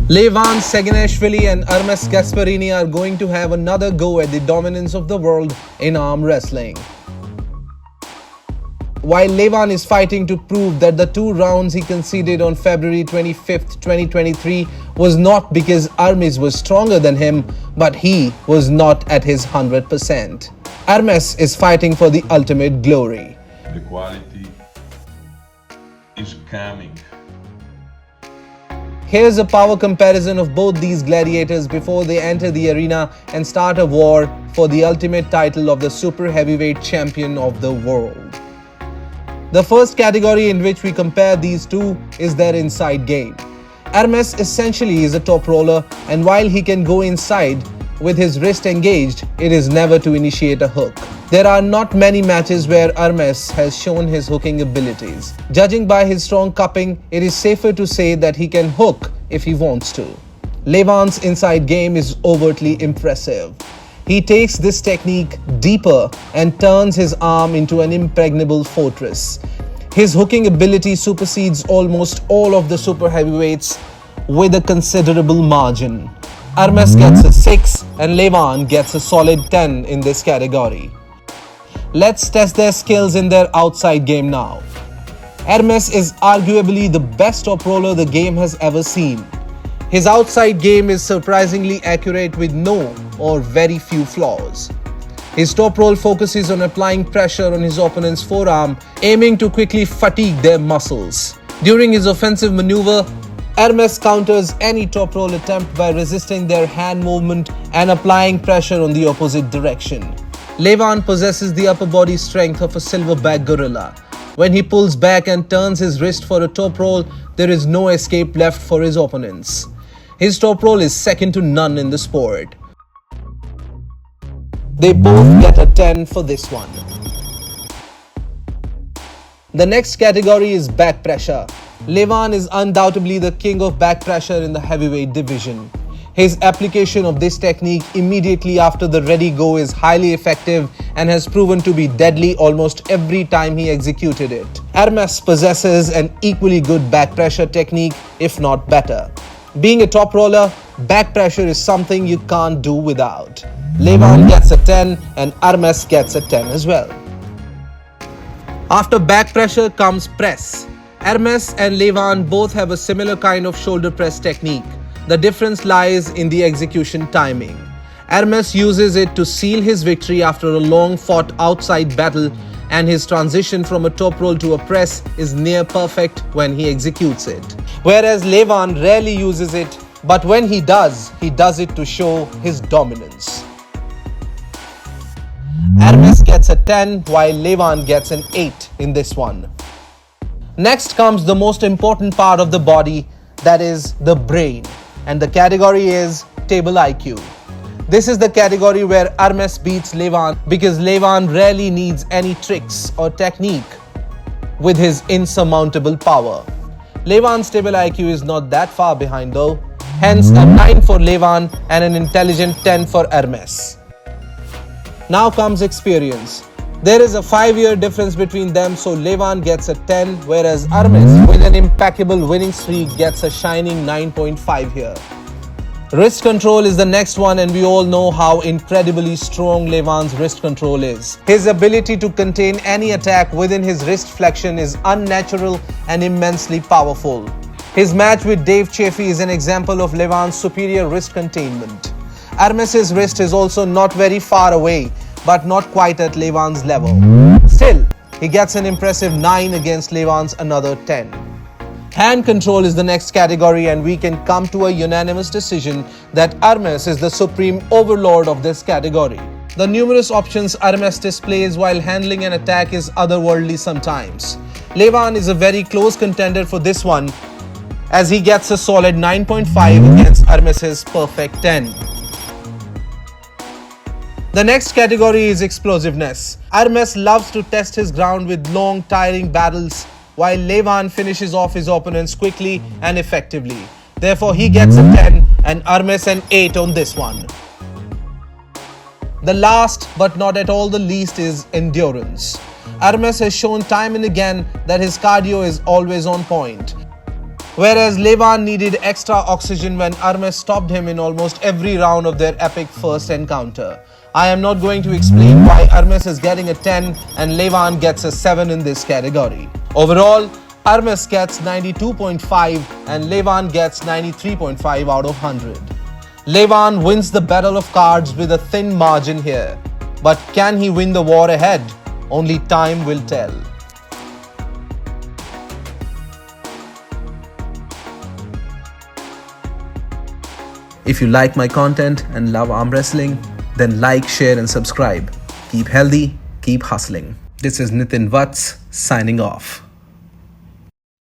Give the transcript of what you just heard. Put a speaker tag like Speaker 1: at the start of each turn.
Speaker 1: Levan Saginashvili and Ermes Gasparini are going to have another go at the dominance of the world in arm wrestling. While Levan is fighting to prove that the 2 rounds he conceded on February 25th, 2023 was not because Ermes was stronger than him, but he was not at his 100%. Ermes is fighting for the ultimate glory.
Speaker 2: The quality is coming.
Speaker 1: Here's a power comparison of both these gladiators before they enter the arena and start a war for the ultimate title of the super heavyweight champion of the world. The first category in which we compare these two is their inside game. Ermes essentially is a top roller, and while he can go inside with his wrist engaged, it is never to initiate a hook. There are not many matches where Ermes has shown his hooking abilities. Judging by his strong cupping, it is safer to say that he can hook if he wants to. Levan's inside game is overtly impressive. He takes this technique deeper and turns his arm into an impregnable fortress. His hooking ability supersedes almost all of the super heavyweights with a considerable margin. Ermes gets a 6 and Levan gets a solid 10 in this category. Let's test their skills in their outside game now. Ermes is arguably the best top roller the game has ever seen. His outside game is surprisingly accurate with no or very few flaws. His top roll focuses on applying pressure on his opponent's forearm, aiming to quickly fatigue their muscles. During his offensive maneuver, Ermes counters any top roll attempt by resisting their hand movement and applying pressure on the opposite direction. Levan possesses the upper body strength of a silverback gorilla. When he pulls back and turns his wrist for a top roll, there is no escape left for his opponents. His top roll is second to none in the sport. They both get a 10 for this one. The next category is back pressure. Levan is undoubtedly the king of back pressure in the heavyweight division. His application of this technique immediately after the ready go is highly effective and has proven to be deadly almost every time he executed it. Ermes possesses an equally good back pressure technique, if not better. Being a top roller, back pressure is something you can't do without. Levan gets a 10 and Ermes gets a 10 as well. After back pressure comes press. Ermes and Levan both have a similar kind of shoulder press technique. The difference lies in the execution timing. Ermes uses it to seal his victory after a long fought outside battle, and his transition from a top roll to a press is near perfect when he executes it. Whereas Levan rarely uses it, but when he does it to show his dominance. Ermes gets a 10 while Levan gets an 8 in this one. Next comes the most important part of the body, that is the brain, and the category is table IQ. This is the category where Ermes beats Levan because Levan rarely needs any tricks or technique with his insurmountable power. Levan's table IQ is not that far behind though, hence a 9 for Levan and an intelligent 10 for Ermes. Now comes experience. There is a 5-year difference between them, so Levan gets a 10 whereas Ermes, with an impeccable winning streak, gets a shining 9.5 here. Wrist control is the next one, and we all know how incredibly strong Levan's wrist control is. His ability to contain any attack within his wrist flexion is unnatural and immensely powerful. His match with Dave Chaffee is an example of Levan's superior wrist containment. Ermes' wrist is also not very far away, but not quite at Levan's level. Still, he gets an impressive 9 against Levan's another 10. Hand control is the next category, and we can come to a unanimous decision that Ermes is the supreme overlord of this category. The numerous options Ermes displays while handling an attack is otherworldly sometimes. Levan is a very close contender for this one, as he gets a solid 9.5 against Ermes' perfect 10. The next category is explosiveness. Ermes loves to test his ground with long, tiring battles, while Levan finishes off his opponents quickly and effectively. Therefore, he gets a 10 and Ermes an 8 on this one. The last but not at all the least is endurance. Ermes has shown time and again that his cardio is always on point. Whereas Levan needed extra oxygen when Ermes stopped him in almost every round of their epic first encounter. I am not going to explain why Ermes is getting a 10 and Levan gets a 7 in this category. Overall, Ermes gets 92.5 and Levan gets 93.5 out of 100. Levan wins the battle of cards with a thin margin here. But can he win the war ahead? Only time will tell. If you like my content and love arm wrestling, then like, share and subscribe. Keep healthy, keep hustling. This is Nitin Vats signing off.